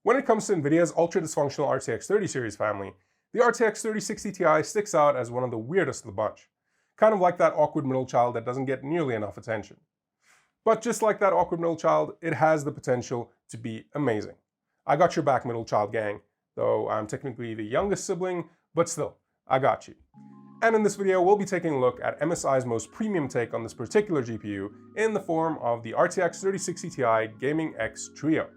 When it comes to Nvidia's ultra-dysfunctional RTX 30 series family, the RTX 3060 Ti sticks out as one of the weirdest of the bunch. Kind of like that awkward middle child that doesn't get nearly enough attention. But just like that awkward middle child, it has the potential to be amazing. I got your back, middle child gang, though I'm technically the youngest sibling, but still, I got you. And in this video, we'll be taking a look at MSI's most premium take on this particular GPU in the form of the RTX 3060 Ti Gaming X Trio.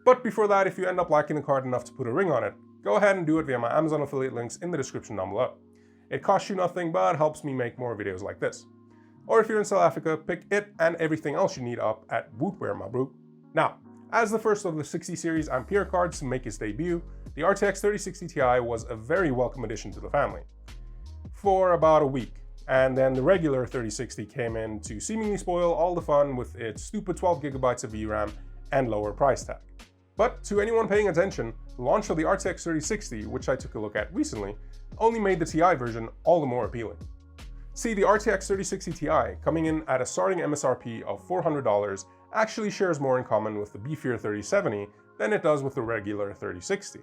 But before that, if you end up liking the card enough to put a ring on it, go ahead and do it via my Amazon affiliate links in the description down below. It costs you nothing, but helps me make more videos like this. Or if you're in South Africa, pick it and everything else you need up at Wootware, my bro. Now, as the first of the 60 series Ampere cards to make its debut, the RTX 3060 Ti was a very welcome addition to the family. For about a week, and then the regular 3060 came in to seemingly spoil all the fun with its stupid 12GB of VRAM and lower price tag. But to anyone paying attention, the launch of the RTX 3060, which I took a look at recently, only made the Ti version all the more appealing. See, the RTX 3060 Ti, coming in at a starting MSRP of $400, actually shares more in common with the beefier 3070 than it does with the regular 3060.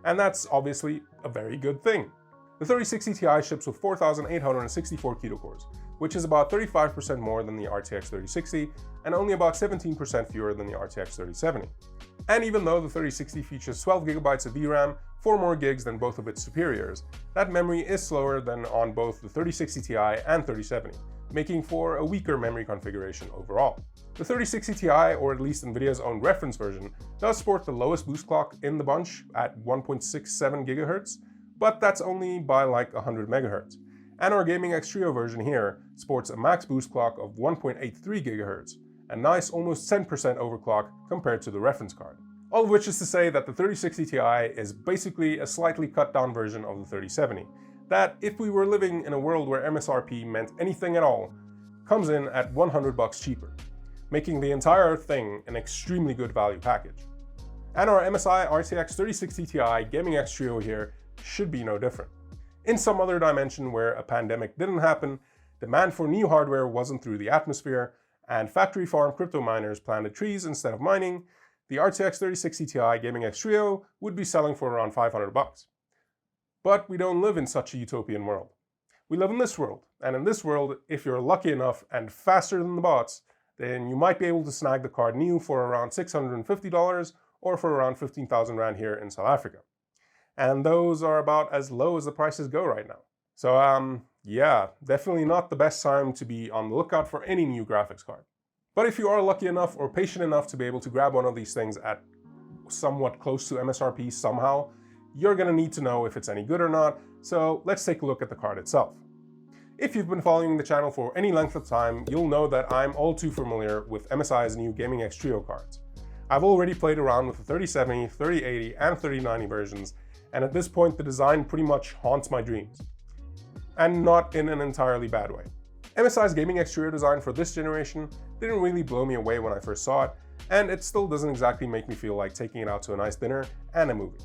And that's obviously a very good thing. The 3060 Ti ships with 4,864 CUDA cores, which is about 35% more than the RTX 3060 and only about 17% fewer than the RTX 3070. And even though the 3060 features 12GB of VRAM, 4 more gigs than both of its superiors, that memory is slower than on both the 3060 Ti and 3070, making for a weaker memory configuration overall. The 3060 Ti, or at least Nvidia's own reference version, does sport the lowest boost clock in the bunch at 1.67 GHz, but that's only by like 100 MHz. And our Gaming X Trio version here sports a max boost clock of 1.83 GHz, a nice almost 10% overclock compared to the reference card. All of which is to say that the 3060 Ti is basically a slightly cut down version of the 3070, that if we were living in a world where MSRP meant anything at all, comes in at $100 cheaper, making the entire thing an extremely good value package. And our MSI RTX 3060 Ti Gaming X Trio here should be no different. In some other dimension where a pandemic didn't happen, demand for new hardware wasn't through the atmosphere, and factory farm crypto miners planted trees instead of mining, the RTX 3060 Ti Gaming X Trio would be selling for around $500. But we don't live in such a utopian world. We live in this world, and in this world, if you're lucky enough and faster than the bots, then you might be able to snag the card new for around $650 or for around 15,000 Rand here in South Africa. And those are about as low as the prices go right now. So yeah, definitely not the best time to be on the lookout for any new graphics card. But if you are lucky enough or patient enough to be able to grab one of these things at somewhat close to MSRP somehow, you're gonna need to know if it's any good or not, so let's take a look at the card itself. If you've been following the channel for any length of time, you'll know that I'm all too familiar with MSI's new Gaming X Trio cards. I've already played around with the 3070, 3080, and 3090 versions, and at this point the design pretty much haunts my dreams. And not in an entirely bad way. MSI's Gaming X Trio design for this generation didn't really blow me away when I first saw it, and it still doesn't exactly make me feel like taking it out to a nice dinner and a movie.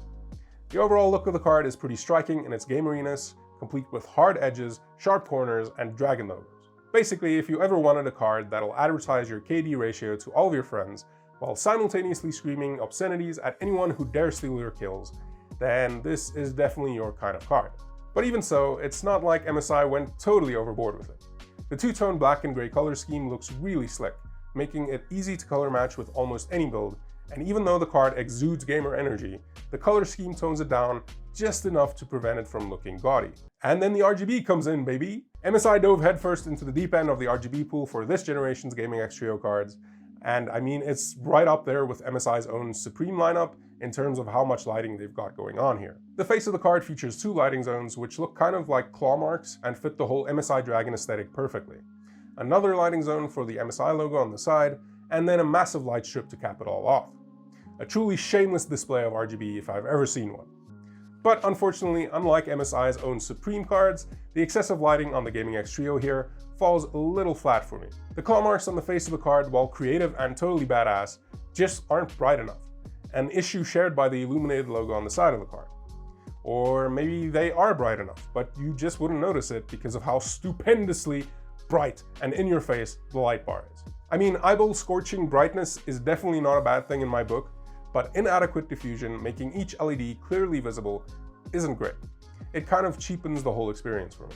The overall look of the card is pretty striking in its gameriness, complete with hard edges, sharp corners, and dragon logos. Basically, if you ever wanted a card that'll advertise your KD ratio to all of your friends while simultaneously screaming obscenities at anyone who dares steal your kills, then this is definitely your kind of card. But even so, it's not like MSI went totally overboard with it. The two-tone black and gray color scheme looks really slick, making it easy to color match with almost any build, and even though the card exudes gamer energy, the color scheme tones it down just enough to prevent it from looking gaudy. And then the RGB comes in, baby! MSI dove headfirst into the deep end of the RGB pool for this generation's Gaming X Trio cards, and I mean, it's right up there with MSI's own Supreme lineup in terms of how much lighting they've got going on here. The face of the card features 2 lighting zones which look kind of like claw marks and fit the whole MSI Dragon aesthetic perfectly. Another lighting zone for the MSI logo on the side, and then a massive light strip to cap it all off. A truly shameless display of RGB if I've ever seen one. But unfortunately, unlike MSI's own Supreme cards, the excessive lighting on the Gaming X Trio here falls a little flat for me. The claw marks on the face of the card, while creative and totally badass, just aren't bright enough. An issue shared by the illuminated logo on the side of the card. Or maybe they are bright enough, but you just wouldn't notice it because of how stupendously bright and in your face the light bar is. I mean, eyeball scorching brightness is definitely not a bad thing in my book, but inadequate diffusion, making each LED clearly visible, isn't great. It kind of cheapens the whole experience for me.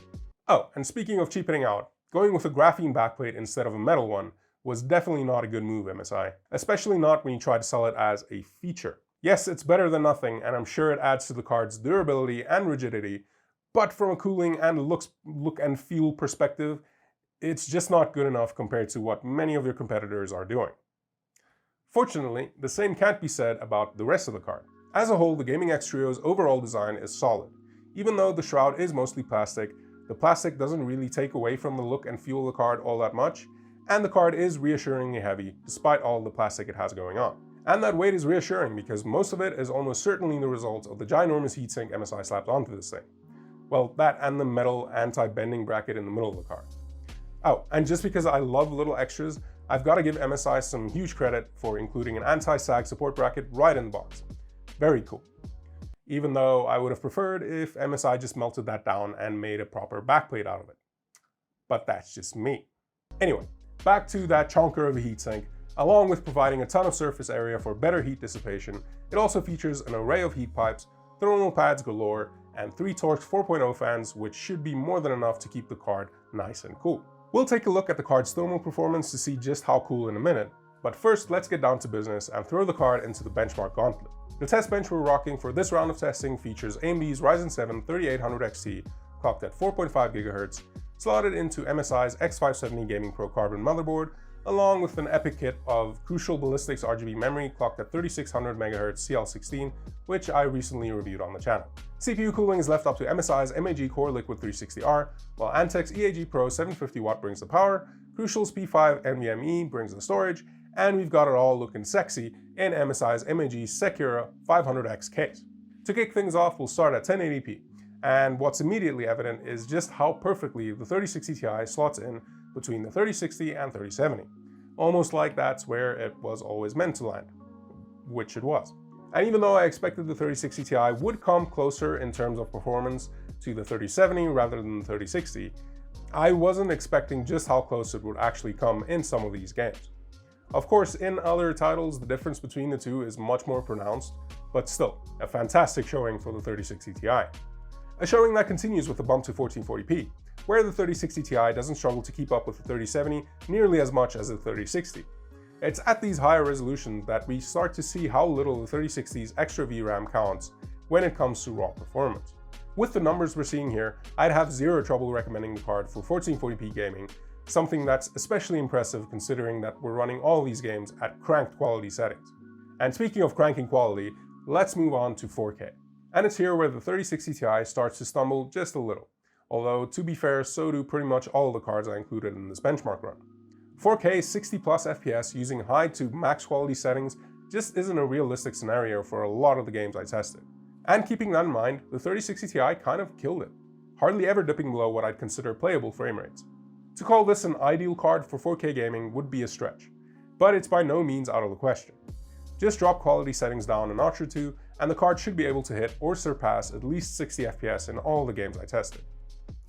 Oh, and speaking of cheapening out, going with a graphene backplate instead of a metal one was definitely not a good move, MSI, especially not when you try to sell it as a feature. Yes, it's better than nothing, and I'm sure it adds to the card's durability and rigidity, but from a cooling and look and feel perspective, it's just not good enough compared to what many of your competitors are doing. Fortunately, the same can't be said about the rest of the card. As a whole, the Gaming X Trio's overall design is solid. Even though the shroud is mostly plastic, the plastic doesn't really take away from the look and feel of the card all that much, and the card is reassuringly heavy despite all the plastic it has going on. And that weight is reassuring because most of it is almost certainly the result of the ginormous heatsink MSI slapped onto this thing. Well, that and the metal anti-bending bracket in the middle of the card. Oh, and just because I love little extras, I've got to give MSI some huge credit for including an anti-sag support bracket right in the box. Very cool. Even though I would have preferred if MSI just melted that down and made a proper backplate out of it. But that's just me. Anyway, back to that chonker of a heatsink. Along with providing a ton of surface area for better heat dissipation, it also features an array of heat pipes, thermal pads galore, and 3 Torx 4.0 fans, which should be more than enough to keep the card nice and cool. We'll take a look at the card's thermal performance to see just how cool in a minute, but first let's get down to business and throw the card into the benchmark gauntlet. The test bench we're rocking for this round of testing features AMD's Ryzen 7 3800 XT, clocked at 4.5 GHz, slotted into MSI's X570 Gaming Pro Carbon motherboard, along with an epic kit of Crucial Ballistics RGB memory clocked at 3600 MHz CL16, which I recently reviewed on the channel. CPU cooling is left up to MSI's MAG Core Liquid 360R, while Antec's EAG Pro 750W brings the power, Crucial's P5 NVMe brings the storage, and we've got it all looking sexy in MSI's MAG Secura 500X case. To kick things off, we'll start at 1080p, and what's immediately evident is just how perfectly the 3060 Ti slots in between the 3060 and 3070. Almost like that's where it was always meant to land, which it was. And even though I expected the 3060 Ti would come closer in terms of performance to the 3070 rather than the 3060, I wasn't expecting just how close it would actually come in some of these games. Of course, in other titles, the difference between the two is much more pronounced, but still, a fantastic showing for the 3060 Ti. A showing that continues with a bump to 1440p, where the 3060 Ti doesn't struggle to keep up with the 3070 nearly as much as the 3060. It's at these higher resolutions that we start to see how little the 3060's extra VRAM counts when it comes to raw performance. With the numbers we're seeing here, I'd have zero trouble recommending the card for 1440p gaming, something that's especially impressive considering that we're running all these games at cranked quality settings. And speaking of cranking quality, let's move on to 4K. And it's here where the 3060 Ti starts to stumble just a little. Although, to be fair, so do pretty much all of the cards I included in this benchmark run. 4K 60 plus FPS using high to max quality settings just isn't a realistic scenario for a lot of the games I tested. And keeping that in mind, the 3060 Ti kind of killed it, hardly ever dipping below what I'd consider playable frame rates. To call this an ideal card for 4K gaming would be a stretch, but it's by no means out of the question. Just drop quality settings down a notch or two, and the card should be able to hit or surpass at least 60 FPS in all the games I tested.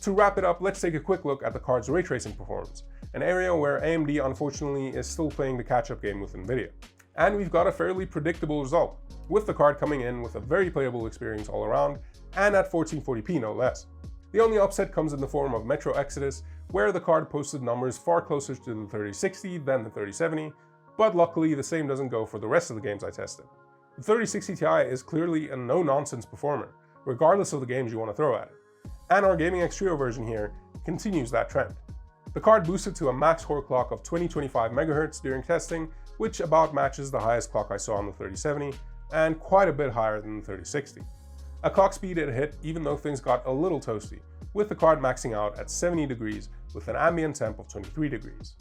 To wrap it up, let's take a quick look at the card's ray tracing performance, an area where AMD unfortunately is still playing the catch-up game with Nvidia. And we've got a fairly predictable result, with the card coming in with a very playable experience all around, and at 1440p no less. The only upset comes in the form of Metro Exodus, where the card posted numbers far closer to the 3060 than the 3070, but luckily the same doesn't go for the rest of the games I tested. The 3060 Ti is clearly a no-nonsense performer, regardless of the games you want to throw at it. And our Gaming X Trio version here continues that trend. The card boosted to a max core clock of 2025 MHz during testing, which about matches the highest clock I saw on the 3070, and quite a bit higher than the 3060. A clock speed it hit even though things got a little toasty, with the card maxing out at 70 degrees with an ambient temp of 23 degrees.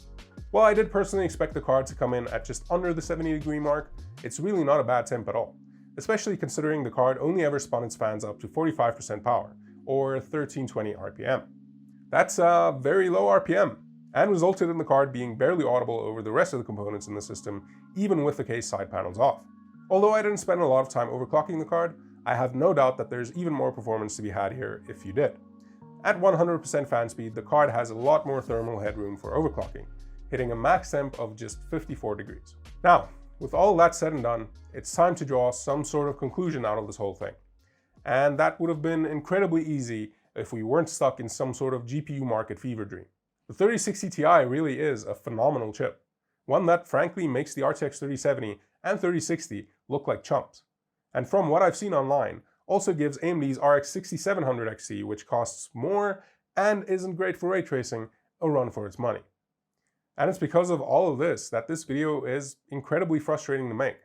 While I did personally expect the card to come in at just under the 70 degree mark, it's really not a bad temp at all, especially considering the card only ever spun its fans up to 45% power, or 1320 RPM. That's a very low RPM, and resulted in the card being barely audible over the rest of the components in the system, even with the case side panels off. Although I didn't spend a lot of time overclocking the card, I have no doubt that there's even more performance to be had here if you did. At 100% fan speed, the card has a lot more thermal headroom for overclocking, hitting a max temp of just 54 degrees. Now, With all that said and done, it's time to draw some sort of conclusion out of this whole thing. And that would have been incredibly easy if we weren't stuck in some sort of GPU market fever dream. The 3060 Ti really is a phenomenal chip, one that frankly makes the RTX 3070 and 3060 look like chumps. And from what I've seen online, also gives AMD's RX 6700 XT, which costs more and isn't great for ray tracing, a run for its money. And it's because of all of this that this video is incredibly frustrating to make.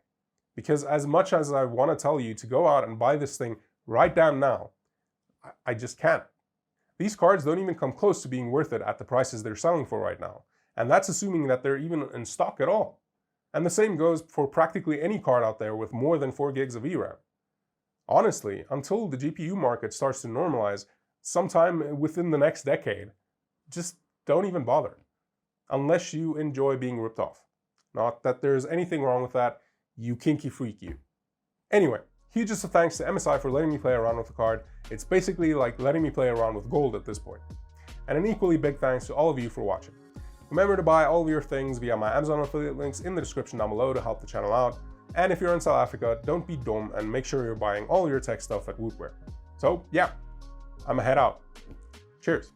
Because as much as I want to tell you to go out and buy this thing right damn now, I just can't. These cards don't even come close to being worth it at the prices they're selling for right now. And that's assuming that they're even in stock at all. And the same goes for practically any card out there with more than 4 gigs of VRAM. Honestly, until the GPU market starts to normalize sometime within the next decade, just don't even bother. Unless you enjoy being ripped off. Not that there's anything wrong with that, you kinky freak you. Anyway, hugest of thanks to MSI for letting me play around with the card. It's basically like letting me play around with gold at this point. And an equally big thanks to all of you for watching. Remember to buy all of your things via my Amazon affiliate links in the description down below to help the channel out. And if you're in South Africa, don't be dumb and make sure you're buying all your tech stuff at Wootware. So yeah, I'ma head out. Cheers.